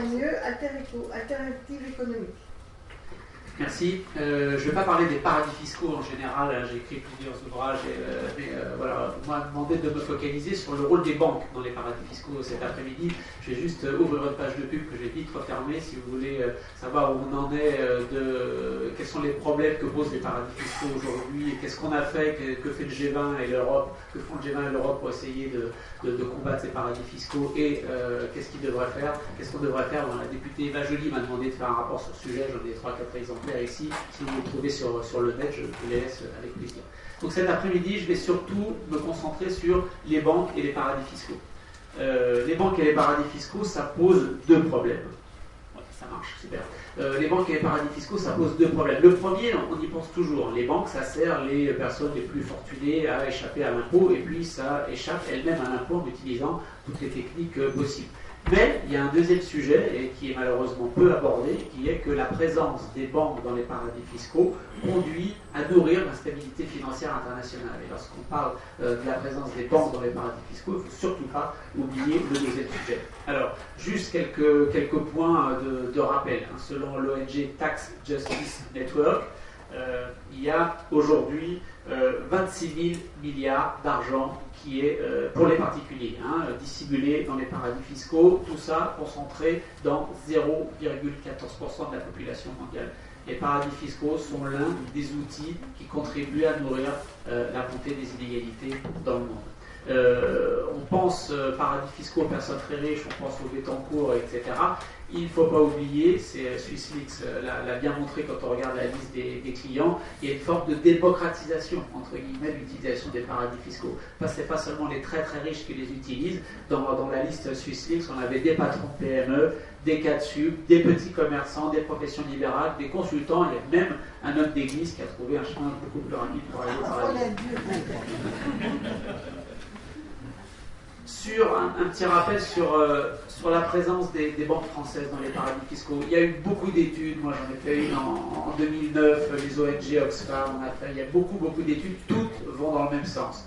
mieux, alternative économique. Merci. Je ne vais pas parler des paradis fiscaux en général, j'ai écrit plusieurs ouvrages, mais voilà, on m'a demandé de me focaliser sur le rôle des banques dans les paradis fiscaux cet après-midi. Je vais juste ouvrir une page de pub que j'ai vite refermée si vous voulez savoir où on en est, quels sont les problèmes que posent les paradis fiscaux aujourd'hui, et qu'est-ce qu'on a fait, que fait le G20 et l'Europe, que font le G20 et l'Europe pour essayer de combattre ces paradis fiscaux, et qu'est-ce qu'ils devraient faire, qu'est-ce qu'on devrait faire. Bon, la députée Eva Joly m'a demandé de faire un rapport sur ce sujet, j'en ai 3-4 exemples ici, si vous le trouvez sur le net, je vous les laisse avec plaisir. Donc cet après-midi, je vais surtout me concentrer sur les banques et les paradis fiscaux. Les banques et les paradis fiscaux, ça pose deux problèmes. Ouais, ça marche, super. Les banques et les paradis fiscaux, ça pose deux problèmes. Le premier, on y pense toujours. Les banques, ça sert les personnes les plus fortunées à échapper à l'impôt, et puis ça échappe elle-même à l'impôt en utilisant toutes les techniques possibles. Mais il y a un deuxième sujet, et qui est malheureusement peu abordé, qui est que la présence des banques dans les paradis fiscaux conduit à nourrir l'instabilité financière internationale. Et lorsqu'on parle de la présence des banques dans les paradis fiscaux, il ne faut surtout pas oublier le deuxième sujet. Alors, juste quelques points de rappel. Selon l'ONG Tax Justice Network, il y a aujourd'hui 26 000 milliards d'argent qui est pour les particuliers, dissimulé dans les paradis fiscaux, tout ça concentré dans 0,14% de la population mondiale. Les paradis fiscaux sont l'un des outils qui contribuent à nourrir la montée des inégalités dans le monde. On pense paradis fiscaux aux personnes très riches, on pense aux Bettencourt, etc. Il ne faut pas oublier, c'est SwissLeaks l'a bien montré quand on regarde la liste des clients, il y a une forme de démocratisation, entre guillemets, de l'utilisation des paradis fiscaux. Ce n'est pas seulement les très très riches qui les utilisent. Dans la liste SwissLeaks, on avait des patrons de PME, des cas de sub, des petits commerçants, des professions libérales, des consultants. Il y a même un homme d'église qui a trouvé un chemin beaucoup plus rapide pour aller au paradis. Sur un petit rappel sur la présence des banques françaises dans les paradis fiscaux. Il y a eu beaucoup d'études, moi j'en ai fait une en 2009, les ONG Oxfam, il y a beaucoup d'études, toutes vont dans le même sens.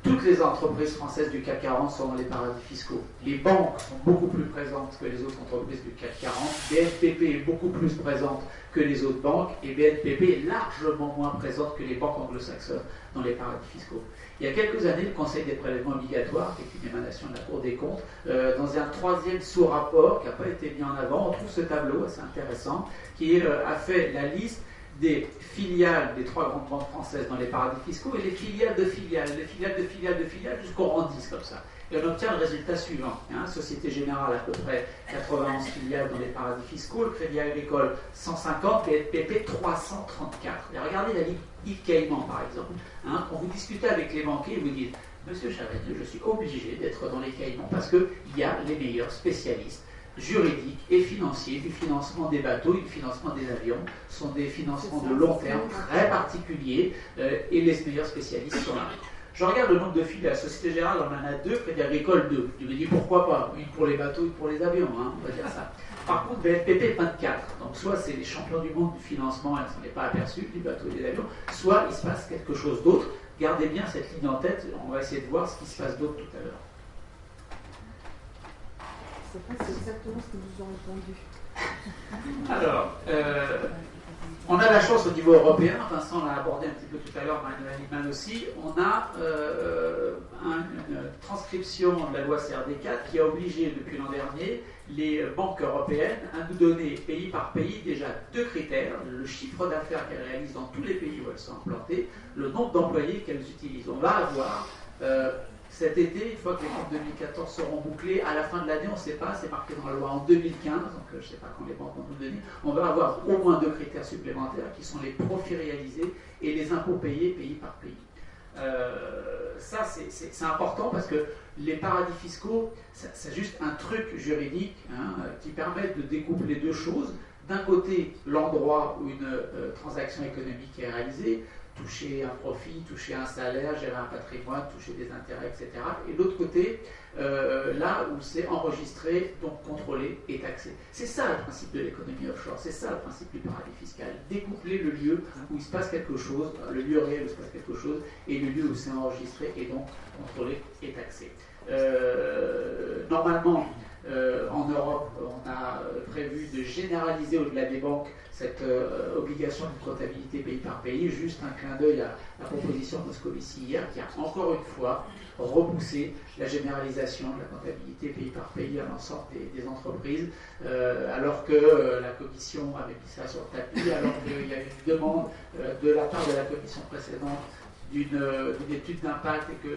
Toutes les entreprises françaises du CAC 40 sont dans les paradis fiscaux. Les banques sont beaucoup plus présentes que les autres entreprises du CAC 40. BNPP est beaucoup plus présente que les autres banques, et BNPP est largement moins présente que les banques anglo-saxonnes dans les paradis fiscaux. Il y a quelques années, le Conseil des prélèvements obligatoires, qui est une émanation de la Cour des comptes, dans un troisième sous-rapport qui n'a pas été mis en avant, on trouve ce tableau assez intéressant qui a fait la liste des filiales des trois grandes banques françaises dans les paradis fiscaux et les filiales de filiales, jusqu'au rang 10 comme ça. Et on obtient le résultat suivant. Société Générale, à peu près 91 filiales dans les paradis fiscaux, le Crédit Agricole 150, et NPP 334. Et regardez la Île Caïman par exemple. Quand vous discutez avec les banquiers, ils vous disent « Monsieur Chavette, je suis obligé d'être dans les Caïmans parce qu'il y a les meilleurs spécialistes juridiques et financiers du financement des bateaux et du financement des avions. Ce sont des financements de long terme très particuliers et les meilleurs spécialistes sont là. » Je regarde le nombre de filiales. La Société Générale, on en a 2, Crédit Agricole 2. Je me dis pourquoi pas, une pour les bateaux, une pour les avions, on va dire ça. Par contre, BNPP 24. Donc soit c'est les champions du monde du financement, elles ne s'en est pas aperçues, du bateau et des avions, soit il se passe quelque chose d'autre. Gardez bien cette ligne en tête, on va essayer de voir ce qui se passe d'autre tout à l'heure. Je ne sais pas si c'est exactement ce que nous ont répondu. Alors, on a la chance au niveau européen, Vincent l'a abordé un petit peu tout à l'heure, Manuel Iman aussi, on a une transcription de la loi CRD4 qui a obligé depuis l'an dernier les banques européennes à nous donner pays par pays déjà 2 critères, le chiffre d'affaires qu'elles réalisent dans tous les pays où elles sont implantées, le nombre d'employés qu'elles utilisent. On va avoir cet été, une fois que les comptes 2014 seront bouclés, à la fin de l'année, on ne sait pas, c'est marqué dans la loi en 2015, donc je ne sais pas quand les banques vont nous donner, on va avoir au moins 2 critères supplémentaires qui sont les profits réalisés et les impôts payés pays par pays. Ça, c'est important parce que les paradis fiscaux, c'est juste un truc juridique qui permet de découpler 2 choses. D'un côté, l'endroit où une transaction économique est réalisée, toucher un profit, toucher un salaire, gérer un patrimoine, toucher des intérêts, etc. Et de l'autre côté, là où c'est enregistré, donc contrôlé et taxé. C'est ça le principe de l'économie offshore, c'est ça le principe du paradis fiscal. Découpler le lieu où il se passe quelque chose, le lieu réel où il se passe quelque chose, et le lieu où c'est enregistré et donc contrôlé et taxé. Normalement, en Europe, on a généraliser au-delà des banques cette obligation de comptabilité pays par pays. Juste un clin d'œil à la proposition de Moscovici hier, qui a encore une fois repoussé la généralisation de la comptabilité pays par pays à l'ensemble des entreprises, alors que la Commission avait mis ça sur le tapis, alors qu'il y a une demande de la part de la Commission précédente d'une étude d'impact et que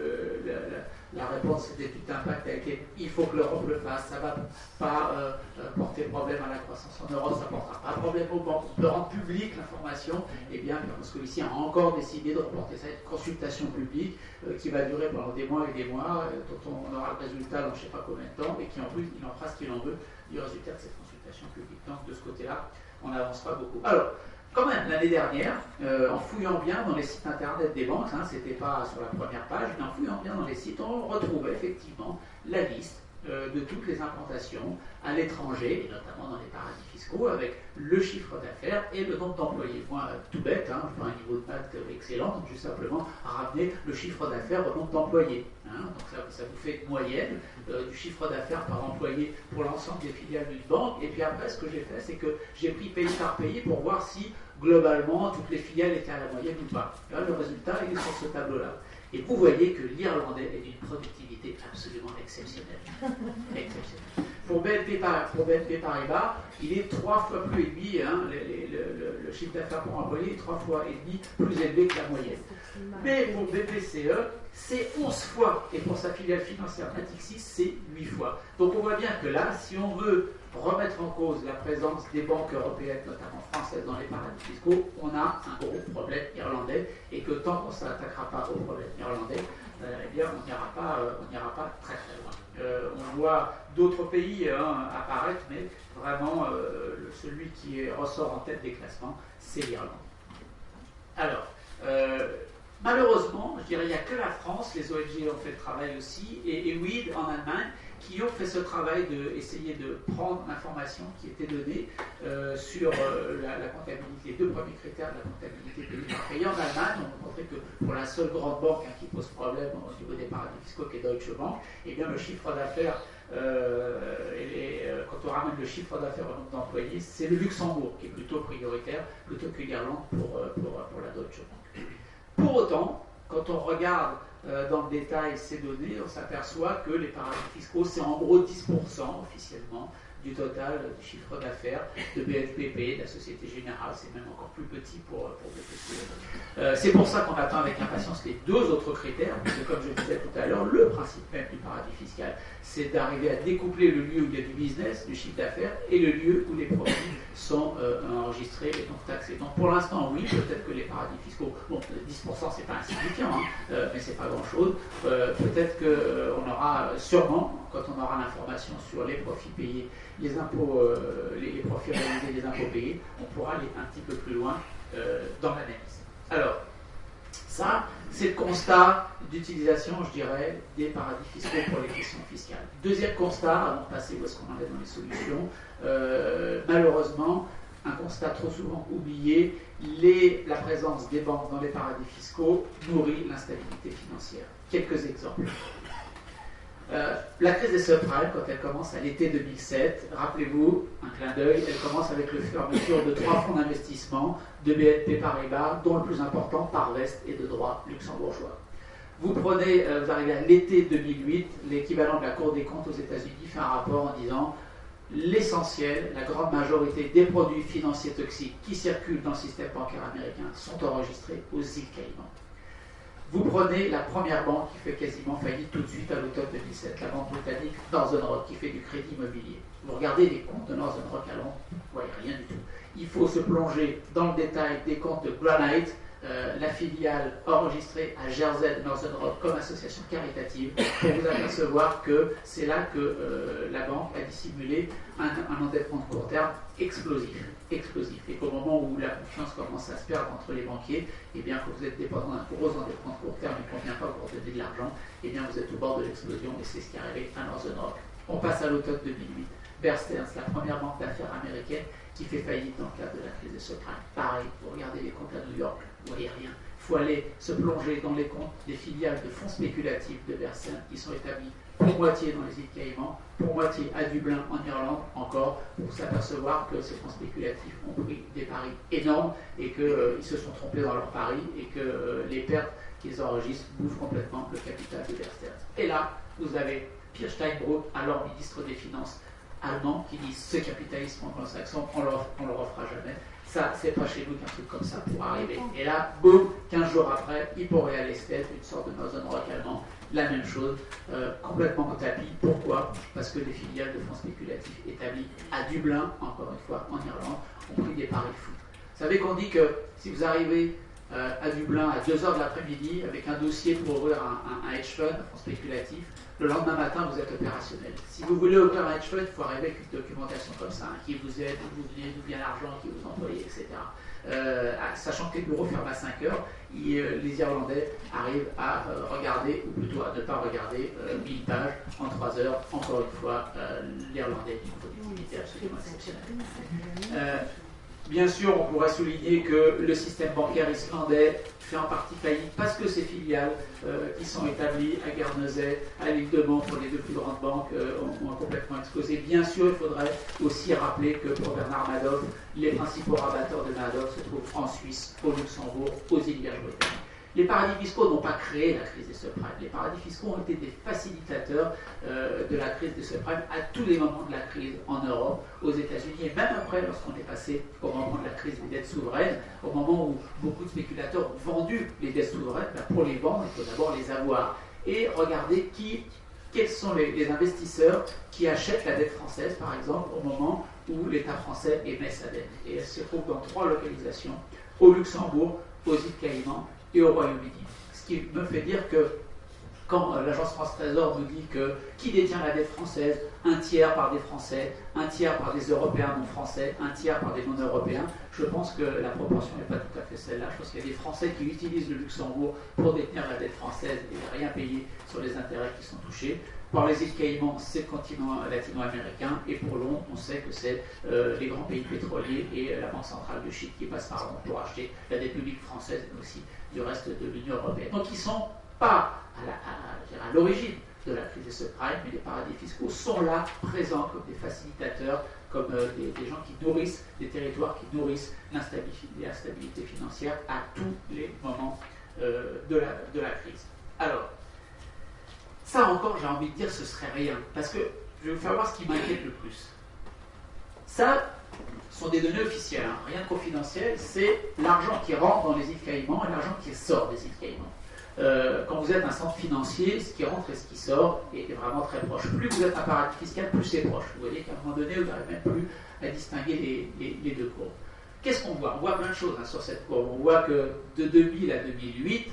la réponse de cette étude d'impact a été il faut que l'Europe le fasse, ça ne va pas porter problème à la croissance en Europe, ça ne portera pas problème aux banques, on peut rendre publique l'information, et bien Moscovici a encore décidé de reporter ça à une consultation publique qui va durer pendant des mois et des mois, dont on aura le résultat dans je ne sais pas combien de temps, et qui en plus il en fera ce qu'il en veut du résultat de cette consultation publique. Donc de ce côté-là, on n'avance pas beaucoup. Alors, quand même, l'année dernière, en fouillant bien dans les sites internet des banques, c'était pas sur la première page, mais en fouillant bien dans les sites, on retrouvait effectivement la liste de toutes les implantations à l'étranger, et notamment dans les paradis fiscaux, avec le chiffre d'affaires et le nombre d'employés. Moi, tout bête, je fais un niveau de maths excellent, donc juste simplement ramener le chiffre d'affaires au nombre d'employés. Donc ça vous fait une moyenne du chiffre d'affaires par employé pour l'ensemble des filiales d'une banque. Et puis après, ce que j'ai fait, c'est que j'ai pris pays par pays pour voir si, globalement, toutes les filiales étaient à la moyenne ou pas. Et là, le résultat, il est sur ce tableau-là. Et vous voyez que l'Irlandais est d'une productivité absolument exceptionnelle. Pour BNP Paribas, il est 3 fois plus élevé, le chiffre d'affaires pour employé est 3 fois et demi plus élevé que la moyenne. Mais pour BPCE, c'est 11 fois, et pour sa filiale financière Natixis, c'est 8 fois. Donc on voit bien que là, si on veut remettre en cause la présence des banques européennes, notamment françaises, dans les paradis fiscaux, on a un gros problème irlandais, et que tant qu'on ne s'attaquera pas au problème irlandais, eh bien on n'ira pas très très loin. On voit d'autres pays apparaître, mais vraiment celui qui ressort en tête des classements, c'est l'Irlande. Alors, malheureusement, je dirais, il n'y a que la France, les ONG ont fait le travail aussi, et WID en Allemagne, qui ont fait ce travail d'essayer de prendre l'information qui était donnée sur la comptabilité, les deux premiers critères de la comptabilité pays par pays. En Allemagne, on a montré que pour la seule grande banque qui pose problème au niveau des paradis fiscaux, qui est Deutsche Bank, eh bien le chiffre d'affaires, quand on ramène le chiffre d'affaires au nombre d'employés, c'est le Luxembourg qui est plutôt prioritaire, plutôt que l'Irlande pour la Deutsche Bank. Pour autant, quand on regarde dans le détail ces données, on s'aperçoit que les paradis fiscaux, c'est en gros 10% officiellement du total du chiffre d'affaires de BNPP, de la Société Générale. C'est même encore plus petit pour BPCE. C'est pour ça qu'on attend avec impatience les deux autres critères, parce que comme je le disais tout à l'heure, le principe même du paradis fiscal, c'est d'arriver à découpler le lieu où il y a du business, du chiffre d'affaires, et le lieu où les profits sont enregistrés et donc taxés. Donc pour l'instant, oui, peut-être que les paradis fiscaux, bon, 10% c'est pas insignifiant, mais c'est pas grand-chose. Peut-être qu'on aura sûrement, quand on aura l'information sur les profits payés, les impôts, les profits réalisés, les impôts payés, on pourra aller un petit peu plus loin dans l'analyse. Alors, ça, c'est le constat d'utilisation, je dirais, des paradis fiscaux pour les questions fiscales. Deuxième constat, avant de passer où est-ce qu'on en est dans les solutions, malheureusement, un constat trop souvent oublié, la présence des banques dans les paradis fiscaux nourrit l'instabilité financière. Quelques exemples. La crise des subprimes, quand elle commence à l'été 2007, rappelez-vous, un clin d'œil, elle commence avec la fermeture de 3 fonds d'investissement de BNP Paribas, dont le plus important, Parvest, et de droit luxembourgeois. Vous arrivez à l'été 2008, l'équivalent de la Cour des comptes aux États-Unis fait un rapport en disant l'essentiel, la grande majorité des produits financiers toxiques qui circulent dans le système bancaire américain sont enregistrés aux îles Caïmans. Vous prenez la première banque qui fait quasiment faillite tout de suite à l'automne 2007, la banque britannique Northern Rock qui fait du crédit immobilier. Vous regardez les comptes de Northern Rock à Londres, vous ne voyez rien du tout. Il faut se plonger dans le détail des comptes de Granite, la filiale enregistrée à Jersey de Northern Rock comme association caritative, pour vous apercevoir que c'est là que la banque a dissimulé un endettement de court terme explosif. Et qu'au moment où la confiance commence à se perdre entre les banquiers, eh bien, quand vous êtes dépendant d'un gros endettement de court terme et qu'on ne vient pas vous redonner de l'argent, eh bien, vous êtes au bord de l'explosion, et c'est ce qui est arrivé à Northern Rock. On passe à l'automne 2008. Bear Stearns, la première banque d'affaires américaine qui fait faillite dans le cadre de la crise des subprimes. Pareil, vous regardez les comptes à New York, vous ne voyez rien. Il faut aller se plonger dans les comptes des filiales de fonds spéculatifs de Bear Stearns qui sont établis pour moitié dans les îles Caïmans, pour moitié à Dublin en Irlande, en encore pour s'apercevoir que ces fonds spéculatifs ont pris des paris énormes et qu'ils se sont trompés dans leurs paris et que les pertes qu'ils enregistrent bouffent complètement le capital de Bear Stearns. Et là, vous avez Pierre Steinbrück, alors ministre des Finances allemand, qui dit ce capitalisme anglo-saxon, on ne le refera jamais. Ça, c'est pas chez nous qu'un truc comme ça pourra arriver. Et là, boum, 15 jours après, Hypo Real Estate, une sorte de Northern Rock allemand, la même chose, complètement au tapis. Pourquoi? Parce que les filiales de fonds spéculatifs établis à Dublin, encore une fois en Irlande, ont pris des paris fous. Vous savez qu'on dit que si vous arrivez à Dublin à 2h de l'après-midi avec un dossier pour ouvrir un hedge fund, un fonds spéculatif, le lendemain matin vous êtes opérationnel. Si vous voulez ouvrir un hedge fund, il faut arriver avec une documentation comme ça, qui vous aide, d'où vous venez, d'où vient l'argent, qui vous employez, etc. Sachant que les bureaux ferment à 5h, les Irlandais arrivent à regarder, ou plutôt à ne pas regarder, 1000 pages en 3 heures. Encore une fois, l'Irlandais d'une productivité absolument exceptionnelle. Bien sûr, on pourrait souligner que le système bancaire islandais fait en partie faillite parce que ses filiales qui sont établies à Guernesey, à l'île de Man, pour les deux plus grandes banques, ont complètement explosé. Bien sûr, il faudrait aussi rappeler que pour Bernard Madoff, les principaux rabatteurs de Madoff se trouvent en Suisse, au Luxembourg, aux îles Vierges britanniques. Les paradis fiscaux n'ont pas créé la crise des subprimes. Les paradis fiscaux ont été des facilitateurs de la crise des subprimes à tous les moments de la crise en Europe, aux États-Unis, et même après, lorsqu'on est passé au moment de la crise des dettes souveraines, au moment où beaucoup de spéculateurs ont vendu les dettes souveraines, pour les vendre, il faut d'abord les avoir. Et regardez quels sont les investisseurs qui achètent la dette française, par exemple, au moment où l'État français émet sa dette. Et elle se trouve dans 3 localisations, au Luxembourg, aux îles Caïmans et au Royaume-Uni. Ce qui me fait dire que quand l'agence France Trésor nous dit que qui détient la dette française, un tiers par des Français, un tiers par des Européens non français, un tiers par des non-européens, je pense que la proportion n'est pas tout à fait celle-là. Je pense qu'il y a des Français qui utilisent le Luxembourg pour détenir la dette française et rien payer sur les intérêts qui sont touchés. Par les îles Caïmans, c'est le continent latino-américain, et pour Londres, on sait que c'est les grands pays pétroliers et la Banque centrale de Chypre qui passe par Londres pour acheter la dette publique française, mais aussi du reste de l'Union européenne. Donc ils ne sont pas à l'origine de la crise des subprimes, mais les paradis fiscaux sont là, présents comme des facilitateurs, comme des gens qui nourrissent, des territoires qui nourrissent l'instabilité financière à tous les moments de la crise. Alors, ça encore, j'ai envie de dire, ce serait rien, parce que je vais vous faire voir ce qui m'inquiète le plus. Ça, ce sont des données officielles, hein, rien de confidentiel, c'est l'argent qui rentre dans les îles Caïmans et l'argent qui sort des îles Caïmans. Quand vous êtes un centre financier, ce qui rentre et ce qui sort est vraiment très proche. Plus vous êtes un paradis fiscal, plus c'est proche. Vous voyez qu'à un moment donné, vous n'arrivez même plus à distinguer les deux courbes. Qu'est-ce qu'on voit? On voit plein de choses sur cette courbe. On voit que de 2000 à 2008,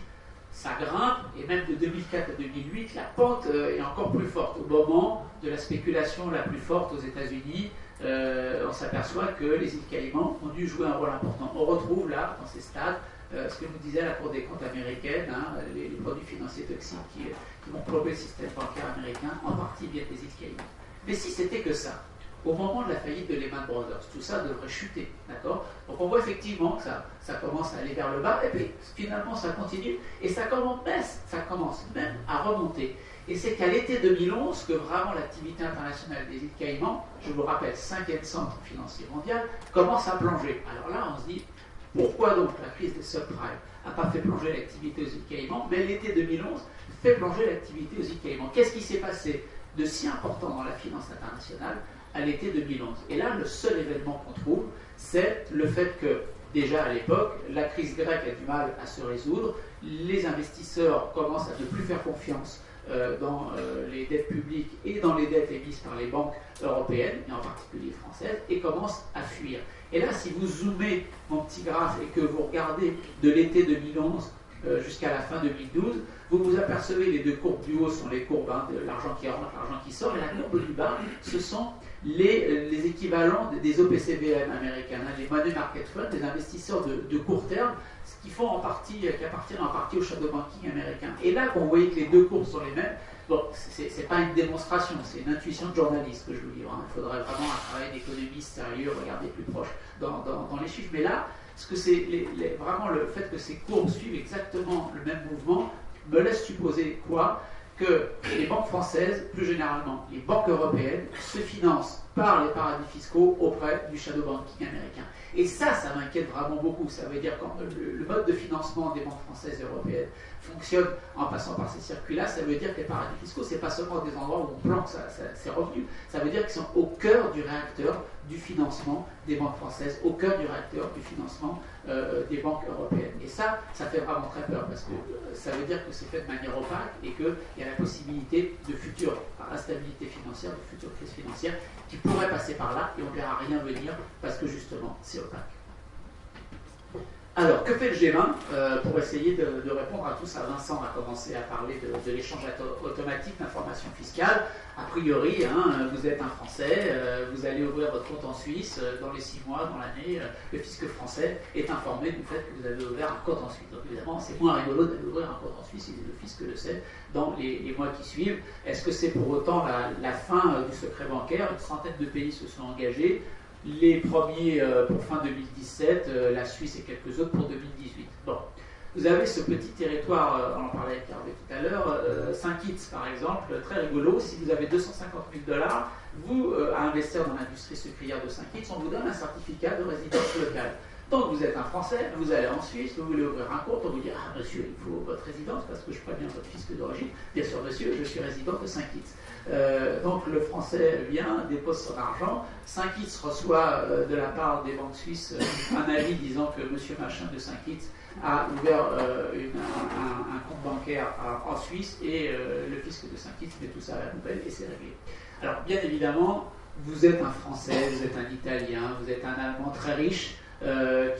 ça grimpe, et même de 2004 à 2008, la pente est encore plus forte. Au moment de la spéculation la plus forte aux États-Unis, on s'aperçoit que les îles Caïmans ont dû jouer un rôle important. On retrouve là, dans ces stades, ce que nous disait la Cour des comptes américaine, hein, les produits financiers toxiques qui vont plomber le système bancaire américain, en partie viennent des îles Caïmans. Mais si c'était que ça, au moment de la faillite de Lehman Brothers, tout ça devrait chuter, d'accord? Donc on voit effectivement que ça commence à aller vers le bas, et puis finalement ça continue, et ça commence même à remonter. Et c'est qu'à l'été 2011 que vraiment l'activité internationale des îles Caïmans, je vous rappelle, 5e centre financier mondial, commence à plonger. Alors là, on se dit, pourquoi donc la crise des subprimes n'a pas fait plonger l'activité aux îles Caïmans, mais l'été 2011 fait plonger l'activité aux îles Caïmans? Qu'est-ce qui s'est passé de si important dans la finance internationale à l'été 2011? Et là, le seul événement qu'on trouve, c'est le fait que, déjà à l'époque, la crise grecque a du mal à se résoudre, les investisseurs commencent à ne plus faire confiance dans les dettes publiques et dans les dettes émises par les banques européennes, et en particulier françaises, et commencent à fuir. Et là, si vous zoomez mon petit graphe et que vous regardez de l'été 2011 jusqu'à la fin 2012, vous vous apercevez, les deux courbes du haut sont les courbes de l'argent qui rentre, l'argent qui sort, et la courbe du bas, ce sont les équivalents des OPCVM américains, hein, les Money Market Funds, des investisseurs de court terme, ce qui appartiennent en partie au shadow banking américain. Et là, quand vous voyez que les deux courbes sont les mêmes, bon, c'est pas une démonstration, c'est une intuition de journaliste que je vous livre. Hein. Il faudrait vraiment un travail d'économiste sérieux, regarder plus proche dans les chiffres. Mais là, ce que c'est vraiment le fait que ces courbes suivent exactement le même mouvement me laisse supposer quoi? Que les banques françaises, plus généralement les banques européennes, se financent par les paradis fiscaux auprès du shadow banking américain. Et ça m'inquiète vraiment beaucoup. Ça veut dire quand le mode de financement des banques françaises et européennes fonctionne en passant par ces circuits-là, ça veut dire que les paradis fiscaux, ce n'est pas seulement des endroits où on planque ses revenus, ça veut dire qu'ils sont au cœur du réacteur du financement des banques françaises, au cœur du réacteur du financement des banques européennes. Et ça fait vraiment très peur, parce que ça veut dire que c'est fait de manière opaque et qu'il y a la possibilité de futures instabilités financières, de futures crises financières qui pourraient passer par là et on ne verra rien venir parce que justement c'est opaque. Alors, que fait le G20 pour essayer de répondre à tout ça? Vincent a commencé à parler de l'échange automatique d'informations fiscales. A priori, vous êtes un Français, vous allez ouvrir votre compte en Suisse, dans les 6 mois, dans l'année, le fisc français est informé du fait que vous avez ouvert un compte en Suisse. Donc évidemment, c'est moins rigolo d'aller ouvrir un compte en Suisse, et le fisc le sait dans les mois qui suivent. Est-ce que c'est pour autant la fin du secret bancaire? Une centaine de pays se sont engagés. Les premiers pour fin 2017, la Suisse et quelques autres pour 2018. Bon, vous avez ce petit territoire, on en parlait avec Hervé tout à l'heure, Saint-Kitts par exemple, très rigolo. Si vous avez 250 000 $, vous, à investir dans l'industrie sucrière de Saint-Kitts, on vous donne un certificat de résidence locale. Donc vous êtes un Français, vous allez en Suisse, vous voulez ouvrir un compte, on vous dit « Ah monsieur, il faut votre résidence parce que je préviens votre fisc d'origine. » Bien sûr monsieur, je suis résident de Saint-Kitts. Donc le Français vient, dépose son argent, Saint-Kitts reçoit de la part des banques suisses un avis disant que monsieur machin de Saint-Kitts a ouvert un compte bancaire en Suisse et le fisc de Saint-Kitts met tout ça à la poubelle et c'est réglé. Alors bien évidemment, vous êtes un Français, vous êtes un Italien, vous êtes un Allemand très riche,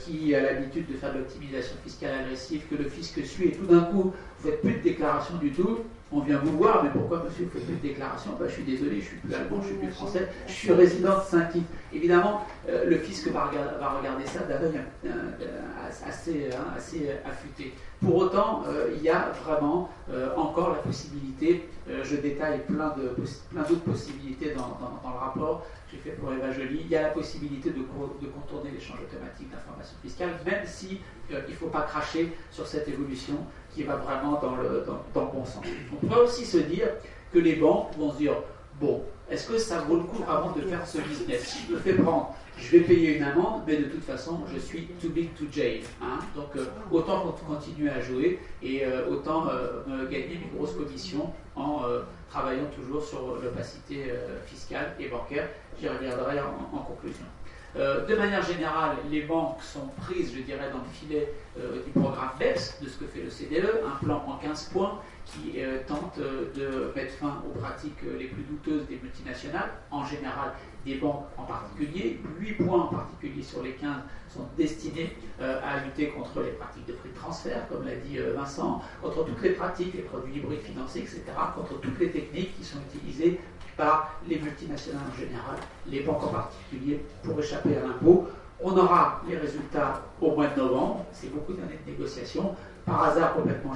qui a l'habitude de faire de l'optimisation fiscale agressive, que le fisc suit, et tout d'un coup, vous ne faites plus de déclaration du tout, on vient vous voir, mais pourquoi monsieur, vous ne faites plus de déclaration? Je suis désolé, je ne suis plus allemand, je ne suis plus français, je suis résident de Saint-Kitts. Évidemment, le fisc va regarder ça d'un œil assez affûté. Pour autant, il y a vraiment encore la possibilité, je détaille plein d'autres possibilités dans le rapport que j'ai fait pour Eva Joly, il y a la possibilité de contourner l'échange automatique d'informations fiscales, même si il ne faut pas cracher sur cette évolution qui va vraiment dans le bon sens. On pourrait aussi se dire que les banques vont se dire, bon, est-ce que ça vaut le coup vraiment de faire ce business? Si je me fais prendre, je vais payer une amende, mais de toute façon, je suis too big to jail. Donc, autant continuer à jouer et autant gagner une grosse commission en travaillant toujours sur l'opacité fiscale et bancaire. J'y reviendrai en conclusion. De manière générale, les banques sont prises, je dirais, dans le filet du programme BEPS, de ce que fait le CDE, un plan en 15 points qui tente de mettre fin aux pratiques les plus douteuses des multinationales, en général des banques en particulier. 8 points en particulier sur les 15 sont destinés à lutter contre les pratiques de prix de transfert, comme l'a dit Vincent, contre toutes les pratiques, les produits hybrides financiers, etc., contre toutes les techniques qui sont utilisées par les multinationales en général, les banques en particulier, pour échapper à l'impôt. On aura les résultats au mois de novembre, c'est beaucoup d'années de négociations. Par hasard, complètement,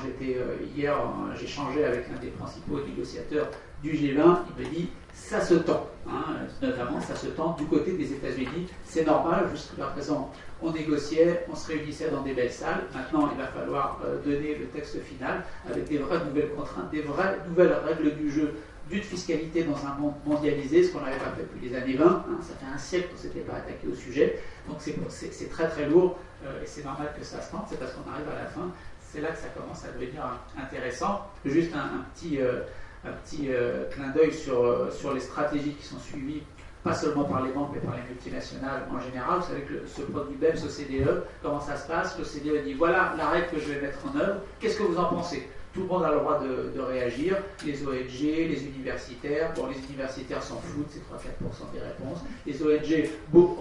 hier, j'ai échangé avec un des principaux négociateurs du G20, il me dit ça se tend, notamment ça se tend du côté des États-Unis. C'est normal, jusqu'à présent, on négociait, on se réunissait dans des belles salles. Maintenant, il va falloir donner le texte final avec des vraies nouvelles contraintes, des vraies nouvelles règles du jeu, d'une fiscalité dans un monde mondialisé, ce qu'on n'avait pas fait depuis les années 20. Ça fait un siècle qu'on ne s'était pas attaqué au sujet. Donc c'est très très lourd et c'est normal que ça se tente. C'est parce qu'on arrive à la fin. C'est là que ça commence à devenir intéressant. Juste un petit clin d'œil sur les stratégies qui sont suivies, pas seulement par les banques, mais par les multinationales en général. Vous savez que ce produit BEPS au CDE, comment ça se passe? Le CDE dit voilà la règle que je vais mettre en œuvre, qu'est-ce que vous en pensez? Tout le monde a le droit de réagir, les ONG, les universitaires. Bon, les universitaires s'en foutent, c'est 3-4% des réponses. Les ONG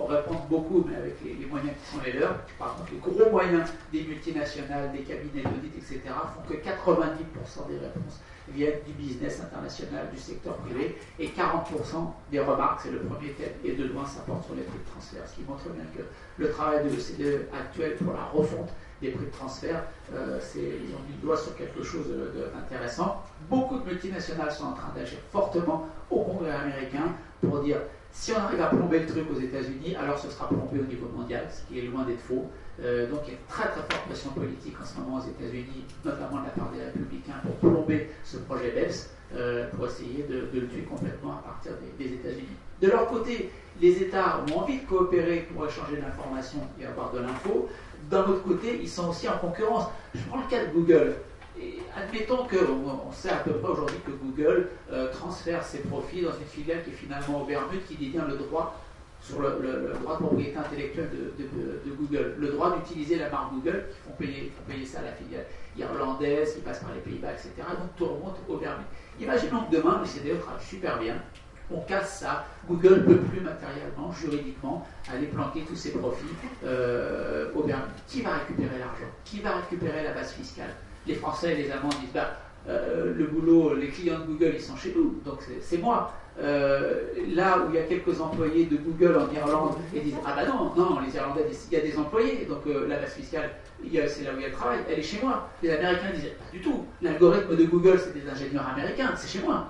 répondent beaucoup, mais avec les moyens qui sont les leurs. Par contre, les gros moyens des multinationales, des cabinets d'audit, etc., font que 90% des réponses viennent du business international, du secteur privé, et 40% des remarques, c'est le premier thème, et de loin, ça porte sur les prix de transfert, ce qui montre bien que le travail de l'OCDE actuel pour la refonte des prix de transfert, ils ont mis le doigt sur quelque chose d'intéressant. Beaucoup de multinationales sont en train d'agir fortement au Congrès américain pour dire si on arrive à plomber le truc aux États-Unis, alors ce sera plombé au niveau mondial, ce qui est loin d'être faux. Donc il y a une très très forte pression politique en ce moment aux États-Unis, notamment de la part des républicains, pour plomber ce projet BEPS, pour essayer de le tuer complètement à partir des États-Unis. De leur côté, les États ont envie de coopérer pour échanger de l'information et avoir de l'info. D'un autre côté, ils sont aussi en concurrence. Je prends le cas de Google. Et admettons qu'on sait à peu près aujourd'hui que Google transfère ses profits dans une filiale qui est finalement au Bermudes, qui détient le droit sur le droit de propriété intellectuelle de Google, le droit d'utiliser la marque Google, qui font payer ça à la filiale irlandaise, qui passe par les Pays-Bas, etc. Donc tout remonte au Bermudes. Imaginons que demain, le CDE travaille super bien, on casse ça, Google ne peut plus matériellement, juridiquement, aller planquer tous ses profits au Bermudes. Qui va récupérer l'argent? Qui va récupérer la base fiscale? Les Français et les Allemands disent, le boulot, les clients de Google, ils sont chez nous, donc c'est moi. Là où il y a quelques employés de Google en Irlande, ils disent, ah bah non, les Irlandais disent, il y a des employés, donc la base fiscale, c'est là où il y a le travail, elle est chez moi. Les Américains disent, pas du tout, l'algorithme de Google, c'est des ingénieurs américains, c'est chez moi.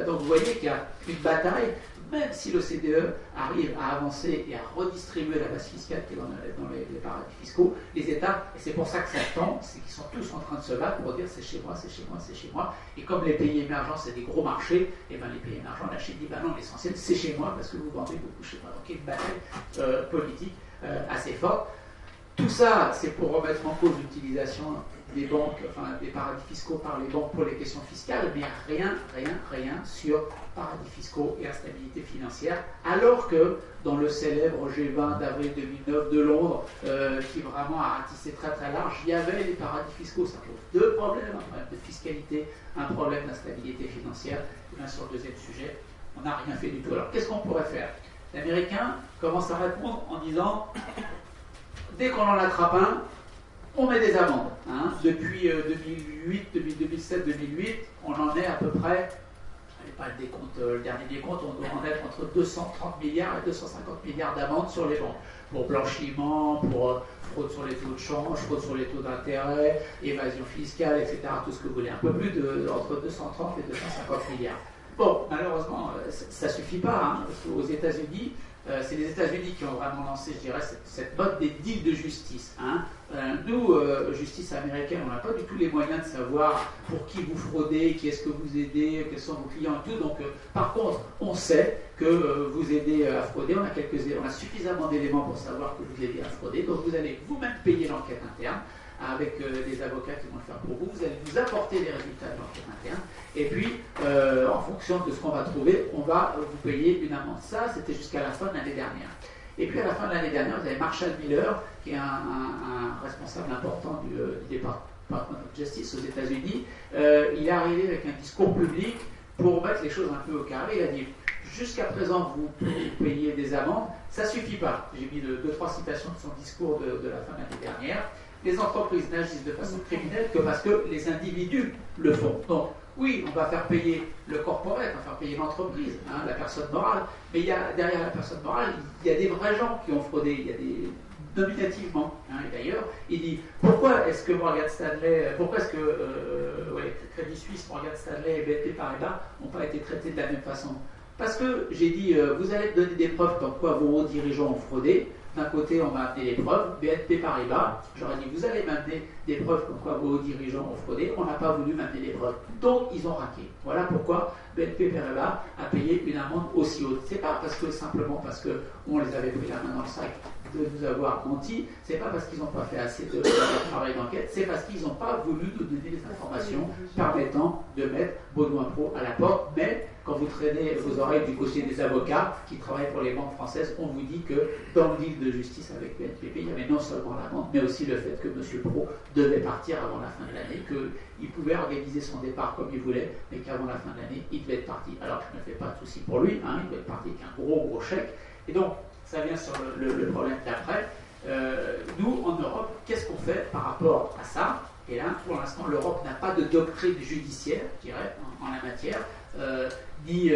Donc vous voyez qu'il y a une bataille, même si l'OCDE arrive à avancer et à redistribuer la base fiscale qui est dans les paradis fiscaux, les États, et c'est pour ça que ça tend, c'est qu'ils sont tous en train de se battre pour dire c'est chez moi, c'est chez moi, c'est chez moi. Et comme les pays émergents, c'est des gros marchés, et bien les pays émergents, la Chine dit non, l'essentiel c'est chez moi parce que vous vendez beaucoup chez moi. Donc il y a une bataille politique assez forte. Tout ça, c'est pour remettre en cause l'utilisation des banques, enfin des paradis fiscaux par les banques pour les questions fiscales, mais rien sur paradis fiscaux et instabilité financière, alors que dans le célèbre G20 d'avril 2009 de Londres, qui vraiment a ratissé très très large, il y avait les paradis fiscaux. Ça pose deux problèmes, un problème de fiscalité, un problème d'instabilité financière. Et bien sur le deuxième sujet, on n'a rien fait du tout. Alors qu'est-ce qu'on pourrait faire? L'Américain commence à répondre en disant, dès qu'on en attrape un, on met des amendes. Depuis 2007, 2008, on en est à peu près, je n'avais pas le décompte, le dernier décompte, on doit en être entre 230 milliards et 250 milliards d'amendes sur les banques. Pour blanchiment, pour fraude sur les taux de change, fraude sur les taux d'intérêt, évasion fiscale, etc. Tout ce que vous voulez. Un peu plus entre 230 et 250 milliards. Bon, malheureusement, ça ne suffit pas. Parce qu'aux États-Unis, c'est les États-Unis qui ont vraiment lancé, je dirais, cette mode des deals de justice. Nous, justice américaine, on n'a pas du tout les moyens de savoir pour qui vous fraudez, qui est-ce que vous aidez, quels sont vos clients et tout. Donc, par contre, on sait que vous aidez à frauder. On a suffisamment d'éléments pour savoir que vous aidez à frauder. Donc, vous allez vous-même payer l'enquête interne avec des avocats qui vont le faire pour vous. Vous allez nous apporter les résultats de l'enquête interne. Et puis, en fonction de ce qu'on va trouver, on va vous payer une amende. Ça, c'était jusqu'à la fin de l'année dernière. Et puis, à la fin de l'année dernière, vous avez Marshall Miller, qui est un responsable important du Department of Justice aux États-Unis. Il est arrivé avec un discours public pour mettre les choses un peu au carré. Il a dit, jusqu'à présent, vous payez des amendes. Ça ne suffit pas. J'ai mis 2-3 citations de son discours de la fin de l'année dernière. Les entreprises n'agissent de façon criminelle que parce que les individus le font. Donc, oui, on va faire payer le corporate, on va faire payer l'entreprise, la personne morale, mais derrière la personne morale, il y a des vrais gens qui ont fraudé, il y a des nominativement. Et d'ailleurs, il dit, pourquoi est-ce que Morgan Stanley, Crédit Suisse, Morgan Stanley et BNP Paribas n'ont pas été traités de la même façon? Parce que j'ai dit, vous allez me donner des preuves comme quoi vos hauts dirigeants ont fraudé. D'un côté, on m'a amené les preuves. BNP Paribas, j'aurais dit, vous allez m'amener des preuves comme quoi vos hauts dirigeants ont fraudé. On n'a pas voulu m'amener les preuves. Donc, ils ont raqué. Voilà pourquoi BNP Paribas a payé une amende aussi haute. C'est pas simplement parce qu'on les avait pris la main dans le sac de nous avoir menti, c'est pas parce qu'ils n'ont pas fait assez de travail d'enquête, c'est parce qu'ils n'ont pas voulu nous donner les informations permettant de mettre Baudouin Pro à la porte. Mais quand vous traînez vos oreilles du côté des avocats qui travaillent pour les banques françaises, on vous dit que dans le deal de justice avec BNPP, il y avait non seulement l'amende, mais aussi le fait que M. Pro devait partir avant la fin de l'année, qu'il pouvait organiser son départ comme il voulait, mais qu'avant la fin de l'année, il devait être parti. Alors je ne fais pas de souci pour lui, il devait être parti avec un gros chèque. Et donc, ça vient sur le problème d'après. Nous, en Europe, qu'est-ce qu'on fait par rapport à ça? Et là, pour l'instant, l'Europe n'a pas de doctrine judiciaire, je dirais, en la matière. Il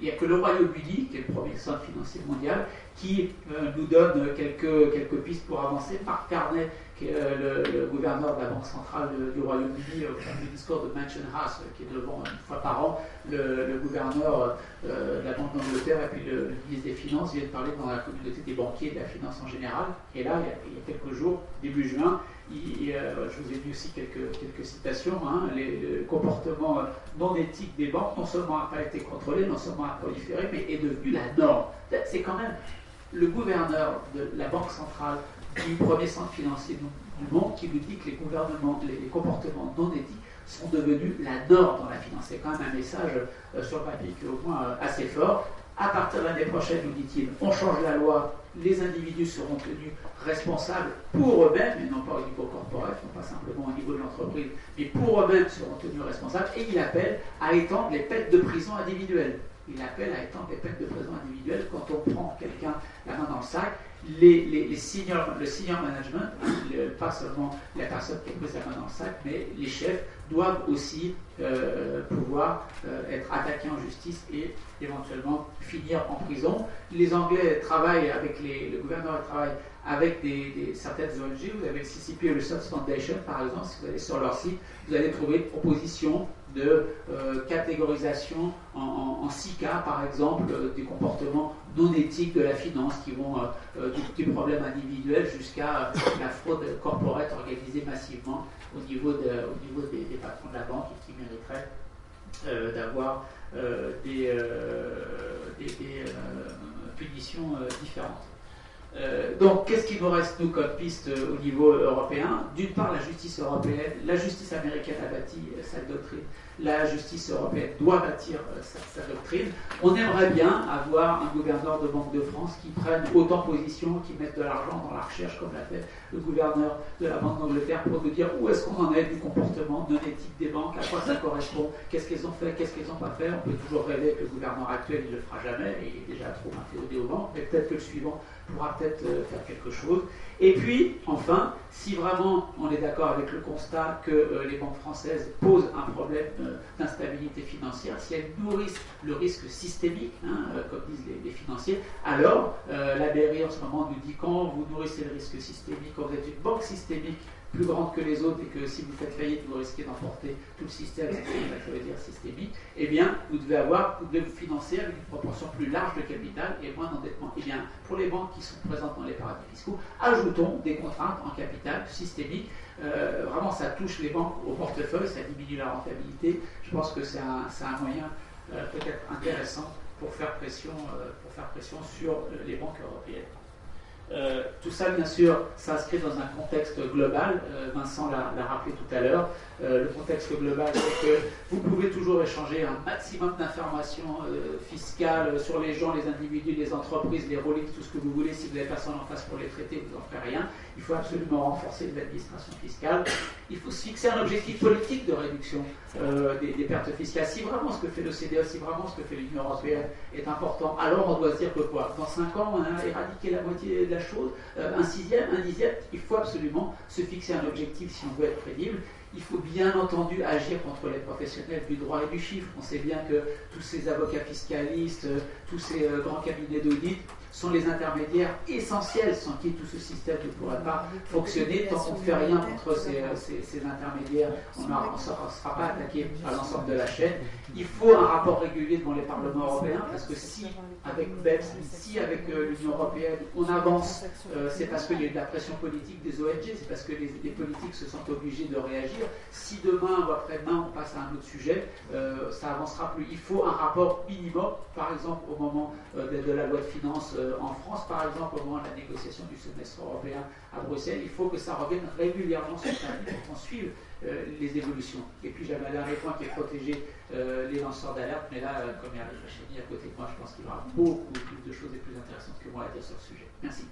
n'y a que le Royaume-Uni, qui est le premier centre financier mondial, qui nous donne quelques pistes pour avancer. Mark Carney, qui est le gouverneur de la Banque centrale du Royaume-Uni, au fameux discours de Mansion House, qui est devant une fois par an, le gouverneur de la Banque d'Angleterre et puis le ministre des Finances viennent parler dans la communauté des banquiers et de la finance en général. Et là, il y a quelques jours, début juin, je vous ai mis aussi quelques citations, le comportement non éthique éthique des banques non seulement n'a pas été contrôlée, non seulement a proliféré, mais est devenue la norme. C'est quand même le gouverneur de la Banque centrale du premier centre financier du monde qui nous dit que les comportements non éthiques sont devenus la norme dans la finance. C'est quand même un message sur le papier qui est au moins assez fort. À partir de l'année prochaine, nous dit-il, on change la loi, les individus seront tenus responsables pour eux-mêmes, et non pas au niveau corporel, non pas simplement au niveau de l'entreprise, mais pour eux-mêmes seront tenus responsables, et il appelle à étendre les peines de prison individuelles. Il appelle à étendre les peines de prison individuelles quand on prend quelqu'un la main dans le sac. Le senior management, pas seulement la personne qui a pris sa main dans le sac, mais les chefs doivent aussi pouvoir être attaqués en justice et éventuellement finir en prison. Les Anglais travaillent avec le gouvernement travaille avec certaines ONG. Vous avez le CCP Research Foundation, par exemple. Si vous allez sur leur site, vous allez trouver une proposition de catégorisation en 6 cas, par exemple, des comportements non éthiques de la finance qui vont du problème individuel jusqu'à la fraude corporate organisée massivement au niveau des patrons de la banque et qui mériterait d'avoir des punitions différentes. Donc, qu'est-ce qui nous reste, nous, comme piste au niveau européen? D'une part, la justice européenne. La justice américaine a bâti sa doctrine. La justice européenne doit bâtir sa doctrine. On aimerait bien avoir un gouverneur de Banque de France qui prenne autant position, qui mette de l'argent dans la recherche, comme l'a fait le gouverneur de la Banque d'Angleterre, pour nous dire où est-ce qu'on en est du comportement non éthique des banques, à quoi ça correspond, qu'est-ce qu'elles ont fait, qu'est-ce qu'elles n'ont pas fait. On peut toujours rêver que le gouverneur actuel ne le fera jamais, et il est déjà trop inféodé aux banques, mais peut-être que le suivant pourra peut-être faire quelque chose. Et puis, enfin, si vraiment on est d'accord avec le constat que les banques françaises posent un problème d'instabilité financière, si elles nourrissent le risque systémique, comme disent les financiers, alors la BRI en ce moment nous dit quand vous nourrissez le risque systémique, quand vous êtes une banque systémique plus grande que les autres et que si vous faites faillite, vous risquez d'emporter tout le système, ça veut dire systémique, eh bien, vous devez vous financer avec une proportion plus large de capital et moins d'endettement. Eh bien, pour les banques qui sont présentes dans les paradis fiscaux, ajoutons des contraintes en capital systémique. Vraiment, ça touche les banques au portefeuille, ça diminue la rentabilité. Je pense que c'est un moyen peut-être intéressant pour faire pression sur les banques européennes. Tout ça, bien sûr, s'inscrit dans un contexte global. Vincent l'a rappelé tout à l'heure. Le contexte global, c'est que vous pouvez toujours échanger un maximum d'informations fiscales sur les gens, les individus, les entreprises, les rôles, tout ce que vous voulez. Si vous n'avez personne en face pour les traiter, vous n'en ferez rien. Il faut absolument renforcer l'administration fiscale. Il faut se fixer un objectif politique de réduction des pertes fiscales. Si vraiment ce que fait l'OCDE, si vraiment ce que fait l'Union européenne est important, alors on doit se dire que quoi? Dans 5 ans, on a éradiqué la moitié de la chose, un dixième. Il faut absolument se fixer un objectif si on veut être crédible. Il faut bien entendu agir contre les professionnels du droit et du chiffre. On sait bien que tous ces avocats fiscalistes, tous ces grands cabinets d'audit sont les intermédiaires essentiels sans qui tout ce système ne pourrait pas fonctionner. Tant qu'on ne fait rien contre ces intermédiaires, on ne sera pas attaqué à l'ensemble de la chaîne. Il faut un rapport régulier devant les parlements européens parce que si avec BEPS, si avec l'Union européenne on avance, c'est parce qu'il y a eu de la pression politique des ONG, c'est parce que les politiques se sentent obligés de réagir. Si demain ou après-demain on passe à un autre sujet, ça avancera plus. Il faut un rapport minimum, par exemple au moment de la loi de finances en France, par exemple au moment de la négociation du semestre européen à Bruxelles, il faut que ça revienne régulièrement sur le tapis pour qu'on suive les évolutions. Et puis j'avais un dernier point qui est protéger les lanceurs d'alerte, mais là, comme il y a Rachel à côté de moi, je pense qu'il y aura beaucoup plus de choses et plus intéressantes que moi à dire sur le sujet. Merci.